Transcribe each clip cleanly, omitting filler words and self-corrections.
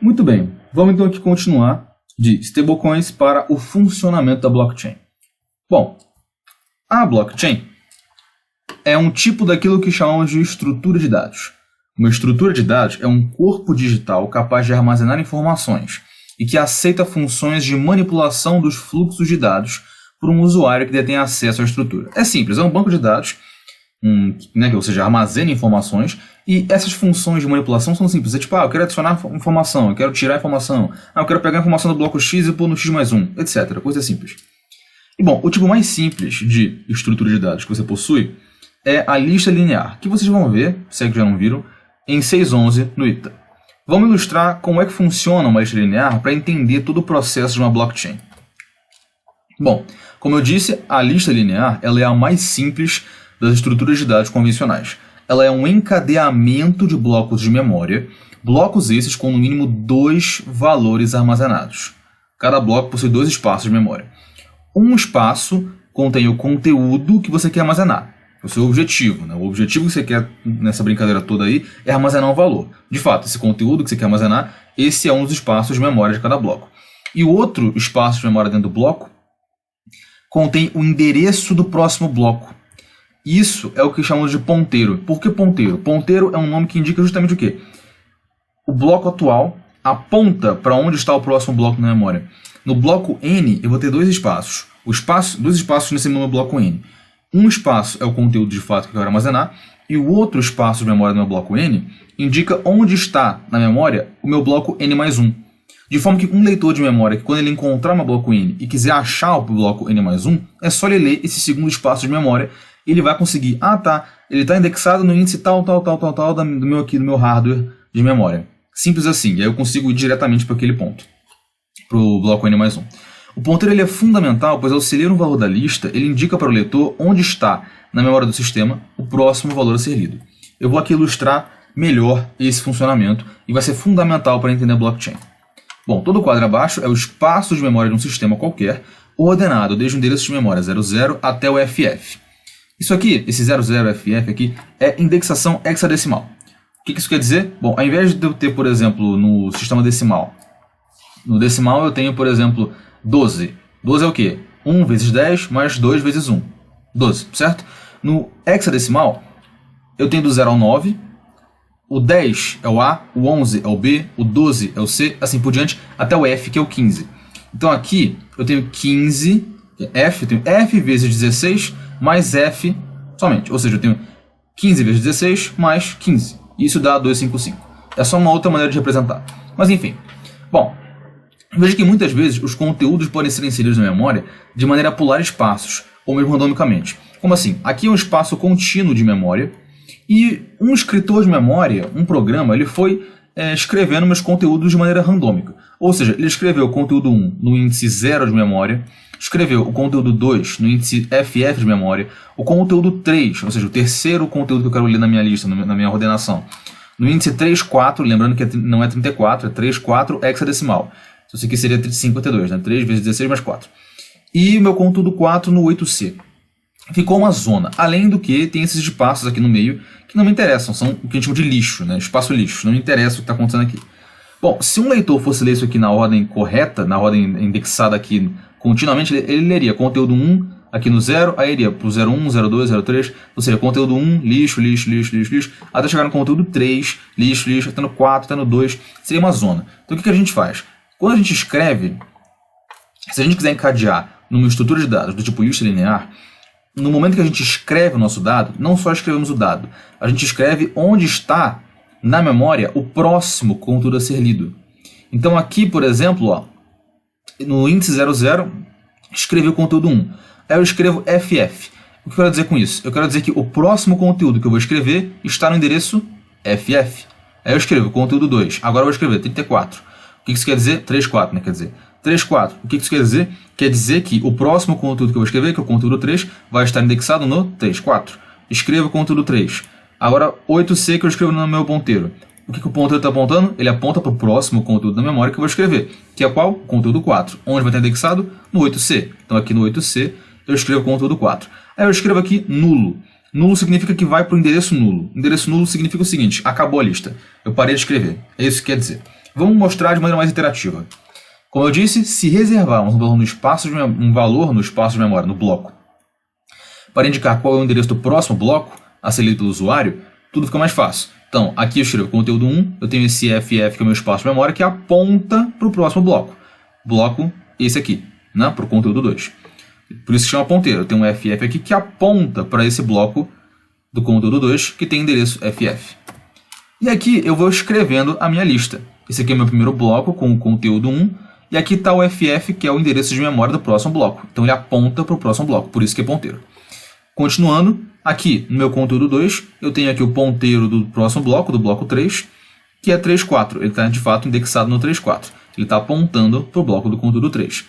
Muito bem, vamos então aqui continuar de stablecoins para o funcionamento da blockchain. Bom, a blockchain é um tipo daquilo que chamamos de estrutura de dados. Uma estrutura de dados é um corpo digital capaz de armazenar informações e que aceita funções de manipulação dos fluxos de dados por um usuário que detém acesso à estrutura. É simples, é um banco de dados, ou seja, armazena informações, e essas funções de manipulação são simples. É tipo, eu quero adicionar informação, eu quero tirar informação, eu quero pegar a informação do bloco X e pôr no X mais 1, etc. Coisa simples. E bom, o tipo mais simples de estrutura de dados que você possui é a lista linear, que vocês vão ver, se é que já não viram, em 6.11 no ITA. Vamos ilustrar como é que funciona uma lista linear para entender todo o processo de uma blockchain. Bom, como eu disse, a lista linear ela é a mais simples das estruturas de dados convencionais. Ela é um encadeamento de blocos de memória, blocos esses com no mínimo 2 valores armazenados. Cada bloco possui 2 espaços de memória. Um espaço contém o conteúdo que você quer armazenar, é o seu objetivo. O objetivo que você quer nessa brincadeira toda aí é armazenar um valor. De fato, esse conteúdo que você quer armazenar, esse é um dos espaços de memória de cada bloco. E o outro espaço de memória dentro do bloco contém o endereço do próximo bloco. Isso é o que chamamos de ponteiro. Por que ponteiro? Ponteiro é um nome que indica justamente o quê? O bloco atual aponta para onde está o próximo bloco na memória. No bloco N, eu vou ter 2 espaços. Dois espaços nesse meu bloco N. Um espaço é o conteúdo de fato que eu quero armazenar, e o outro espaço de memória do meu bloco N indica onde está na memória o meu bloco N mais 1. De forma que um leitor de memória, que quando ele encontrar meu bloco N e quiser achar o bloco N mais 1, é só ele ler esse segundo espaço de memória, e ele vai conseguir, ele está indexado no índice tal, do meu hardware de memória. Simples assim, e aí eu consigo ir diretamente para aquele ponto, para o bloco N mais 1. O ponteiro ele é fundamental, pois ao se ler um valor da lista, ele indica para o leitor onde está na memória do sistema o próximo valor a ser lido. Eu vou aqui ilustrar melhor esse funcionamento e vai ser fundamental para entender a blockchain. Bom, todo o quadro abaixo é o espaço de memória de um sistema qualquer, ordenado desde o endereço de memória 00 até o FF. Isso aqui, esse 00FF aqui, é indexação hexadecimal. O que isso quer dizer? Bom, ao invés de eu ter, por exemplo, no sistema decimal, no decimal eu tenho, por exemplo, 12. 12 é o quê? 1 vezes 10 mais 2 vezes 1. 12, certo? No hexadecimal, eu tenho do 0 ao 9, o 10 é o A, o 11 é o B, o 12 é o C, assim por diante, até o F, que é o 15. Então aqui eu tenho 15, F, eu tenho F vezes 16 mais F somente. Ou seja, eu tenho 15 vezes 16 mais 15. Isso dá 255. É só uma outra maneira de representar. Mas enfim. Bom, veja que muitas vezes os conteúdos podem ser inseridos na memória de maneira a pular espaços, ou mesmo randomicamente. Como assim? Aqui é um espaço contínuo de memória, e um escritor de memória, um programa, ele foi escrevendo meus conteúdos de maneira randômica. Ou seja, ele escreveu o conteúdo 1 no índice 0 de memória, escreveu o conteúdo 2 no índice FF de memória, o conteúdo 3, ou seja, o terceiro conteúdo que eu quero ler na minha lista, na minha ordenação, no índice 34, lembrando que não é 34, é 34 hexadecimal. Isso aqui seria 52, né? 3 vezes 16 mais 4. E o meu conteúdo 4 no 8C. Ficou uma zona. Além do que, tem esses espaços aqui no meio que não me interessam. São o que a gente chama de lixo, né? Espaço lixo. Não me interessa o que está acontecendo aqui. Bom, se um leitor fosse ler isso aqui na ordem correta, na ordem indexada aqui continuamente, ele leria conteúdo 1 aqui no 0, aí iria para o 01, 02, 03, ou seja, conteúdo 1, lixo, lixo, lixo, lixo, lixo, até chegar no conteúdo 3, lixo, lixo, até no 4, até no 2, seria uma zona. Então o que a gente faz? Quando a gente escreve, se a gente quiser encadear numa estrutura de dados do tipo lista linear, no momento que a gente escreve o nosso dado, não só escrevemos o dado, a gente escreve onde está na memória o próximo conteúdo a ser lido. Então aqui, por exemplo, no índice 00, escrevi o conteúdo 1. Aí eu escrevo FF. O que eu quero dizer com isso? Eu quero dizer que o próximo conteúdo que eu vou escrever está no endereço FF. Aí eu escrevo o conteúdo 2. Agora eu vou escrever 34. O que isso quer dizer? 34, né? Quer dizer, 34. O que isso quer dizer? Quer dizer que o próximo conteúdo que eu vou escrever, que é o conteúdo 3, vai estar indexado no 34. Escrevo o conteúdo 3. Agora, 8C que eu escrevo no meu ponteiro. O que o ponteiro está apontando? Ele aponta para o próximo conteúdo da memória que eu vou escrever, que é qual? O conteúdo 4. Onde vai estar indexado? No 8C. Então aqui no 8C eu escrevo o conteúdo 4. Aí eu escrevo aqui nulo. Nulo significa que vai para o endereço nulo. Endereço nulo significa o seguinte: acabou a lista. Eu parei de escrever. É isso que quer dizer. Vamos mostrar de maneira mais interativa. Como eu disse, se reservarmos um valor no espaço de memória, no bloco, para indicar qual é o endereço do próximo bloco a ser lido pelo usuário, tudo fica mais fácil. Então, aqui eu escrevo conteúdo 1, eu tenho esse FF, que é o meu espaço de memória, que aponta para o próximo bloco. Bloco esse aqui, né, para o conteúdo 2. Por isso que chama ponteiro. Eu tenho um FF aqui que aponta para esse bloco do conteúdo 2, que tem endereço FF. E aqui eu vou escrevendo a minha lista. Esse aqui é o meu primeiro bloco com o conteúdo 1, e aqui está o FF, que é o endereço de memória do próximo bloco. Então ele aponta para o próximo bloco, por isso que é ponteiro. Continuando, aqui no meu conteúdo 2, eu tenho aqui o ponteiro do próximo bloco, do bloco 3, que é 3.4. Ele está de fato indexado no 3.4. Ele está apontando para o bloco do conteúdo 3.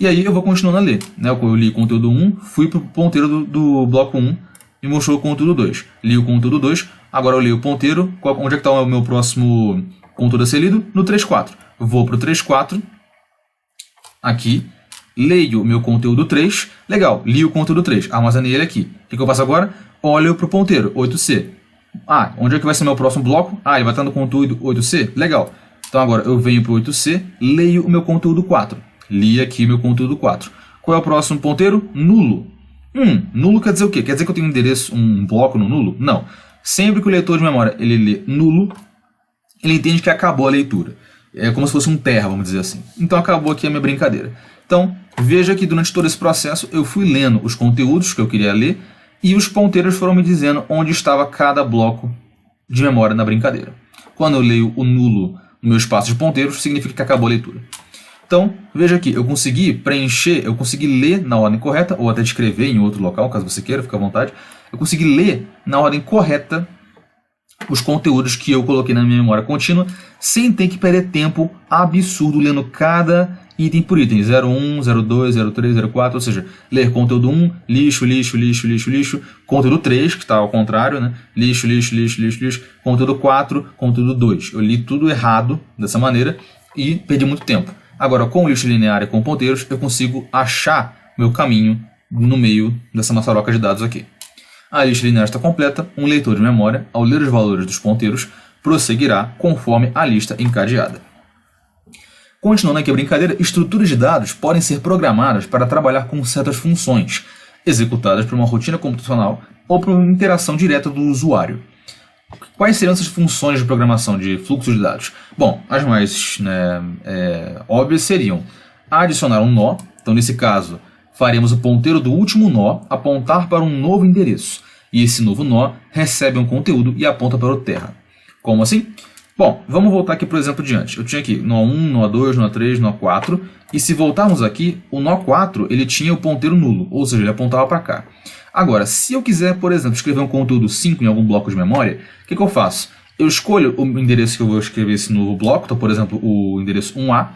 E aí eu vou continuando a ler. Né? Eu li o conteúdo 1, fui para o ponteiro do bloco 1 e mostrou o conteúdo 2. Li o conteúdo 2, agora eu li o ponteiro. Onde é que está o meu próximo conteúdo a ser lido? No 3.4. Vou para o 3.4, aqui, leio o meu conteúdo 3. Legal, li o conteúdo 3, armazenei ele aqui. O que eu faço agora? Olho para o ponteiro, 8C. Onde é que vai ser o meu próximo bloco? Ele vai estar no conteúdo 8C? Legal. Então agora eu venho para o 8C, leio o meu conteúdo 4. Li aqui meu conteúdo 4. Qual é o próximo ponteiro? Nulo. Nulo quer dizer o quê? Quer dizer que eu tenho um bloco no nulo? Não. Sempre que o leitor de memória ele lê nulo, ele entende que acabou a leitura. É como se fosse um terra, vamos dizer assim. Então acabou aqui a minha brincadeira. Então, veja que durante todo esse processo eu fui lendo os conteúdos que eu queria ler e os ponteiros foram me dizendo onde estava cada bloco de memória na brincadeira. Quando eu leio o nulo no meu espaço de ponteiros, significa que acabou a leitura. Então, veja aqui, eu consegui preencher, eu consegui ler na ordem correta, ou até escrever em outro local, caso você queira, fica à vontade. Eu consegui ler na ordem correta os conteúdos que eu coloquei na minha memória contínua, sem ter que perder tempo absurdo lendo cada item por item, 01, 02, 03, 04, ou seja, ler conteúdo 1, lixo, lixo, lixo, lixo, lixo, conteúdo 3, que está ao contrário, né? Lixo, lixo, lixo, lixo, lixo, conteúdo 4, conteúdo 2. Eu li tudo errado dessa maneira e perdi muito tempo. Agora, com o lixo linear e com ponteiros, eu consigo achar meu caminho no meio dessa maçaroca de dados aqui. A lista linear está completa, um leitor de memória, ao ler os valores dos ponteiros, prosseguirá conforme a lista encadeada. Continuando aqui a brincadeira, estruturas de dados podem ser programadas para trabalhar com certas funções, executadas por uma rotina computacional ou por uma interação direta do usuário. Quais seriam essas funções de programação de fluxo de dados? Bom, as mais óbvias seriam adicionar um nó. Então, nesse caso, faremos o ponteiro do último nó apontar para um novo endereço. E esse novo nó recebe um conteúdo e aponta para o terra. Como assim? Bom, vamos voltar aqui para o exemplo de antes. Eu tinha aqui nó 1, nó 2, nó 3, nó 4. E se voltarmos aqui, o nó 4 ele tinha o ponteiro nulo, ou seja, ele apontava para cá. Agora, se eu quiser, por exemplo, escrever um conteúdo 5 em algum bloco de memória, o que eu faço? Eu escolho o endereço que eu vou escrever esse novo bloco, então, por exemplo, o endereço 1A.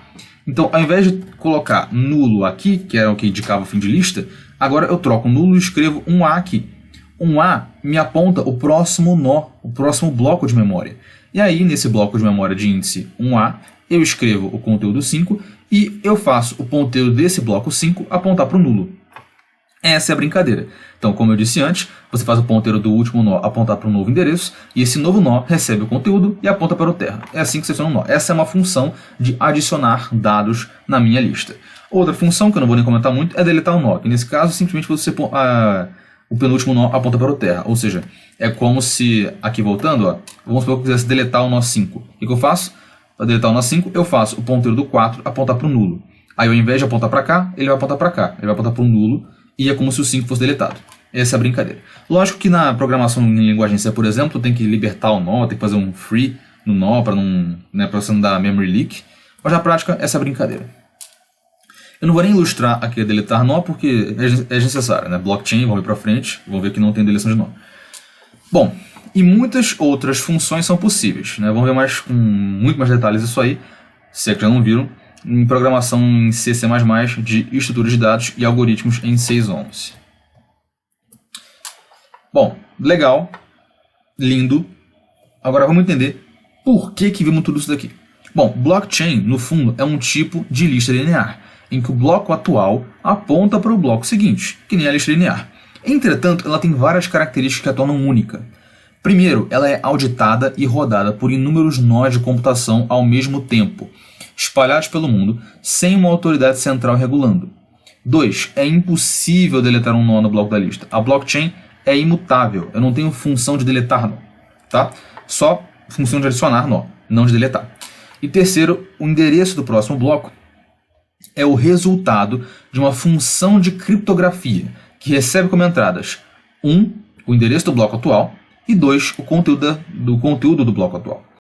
Então, ao invés de colocar nulo aqui, que era o que indicava o fim de lista, agora eu troco nulo e escrevo 1A aqui. 1A me aponta o próximo nó, o próximo bloco de memória. E aí, nesse bloco de memória de índice 1A, eu escrevo o conteúdo 5 e eu faço o ponteiro desse bloco 5 apontar para o nulo. Essa é a brincadeira. Então, como eu disse antes, você faz o ponteiro do último nó apontar para um novo endereço, e esse novo nó recebe o conteúdo e aponta para o terra. É assim que você aciona um nó. Essa é uma função de adicionar dados na minha lista. Outra função, que eu não vou nem comentar muito, é deletar o nó, que nesse caso, simplesmente você o penúltimo nó aponta para o terra. Ou seja, é como se, aqui voltando, vamos supor que eu quisesse deletar o nó 5. O que eu faço? Para deletar o nó 5, eu faço o ponteiro do 4 apontar para o nulo. Aí, ao invés de apontar para cá, ele vai apontar para cá. Ele vai apontar para o nulo. E é como se o 5 fosse deletado. Essa é a brincadeira. Lógico que na programação em linguagem C, por exemplo, tem que libertar o nó, tem que fazer um free no nó para você não dar memory leak. Mas na prática, essa é a brincadeira. Eu não vou nem ilustrar aqui a deletar nó, porque é desnecessário, né? Blockchain, vamos ver para frente, vamos ver que não tem deleção de nó. Bom, e muitas outras funções são possíveis, né? Vamos ver com muito mais detalhes isso aí, se é que já não viram, em programação em C++, de estruturas de dados e algoritmos em 6.11. Bom, legal, lindo. Agora vamos entender por que vimos tudo isso daqui. Bom, blockchain, no fundo, é um tipo de lista linear, em que o bloco atual aponta para o bloco seguinte, que nem a lista linear. Entretanto, ela tem várias características que a tornam única. Primeiro, ela é auditada e rodada por inúmeros nós de computação ao mesmo tempo, espalhados pelo mundo, sem uma autoridade central regulando. 2. É impossível deletar um nó no bloco da lista. A blockchain é imutável. Eu não tenho função de deletar nó, tá? Só função de adicionar nó, não de deletar. E terceiro, o endereço do próximo bloco é o resultado de uma função de criptografia, que recebe como entradas 1. O endereço do bloco atual, e 2. O conteúdo do bloco atual.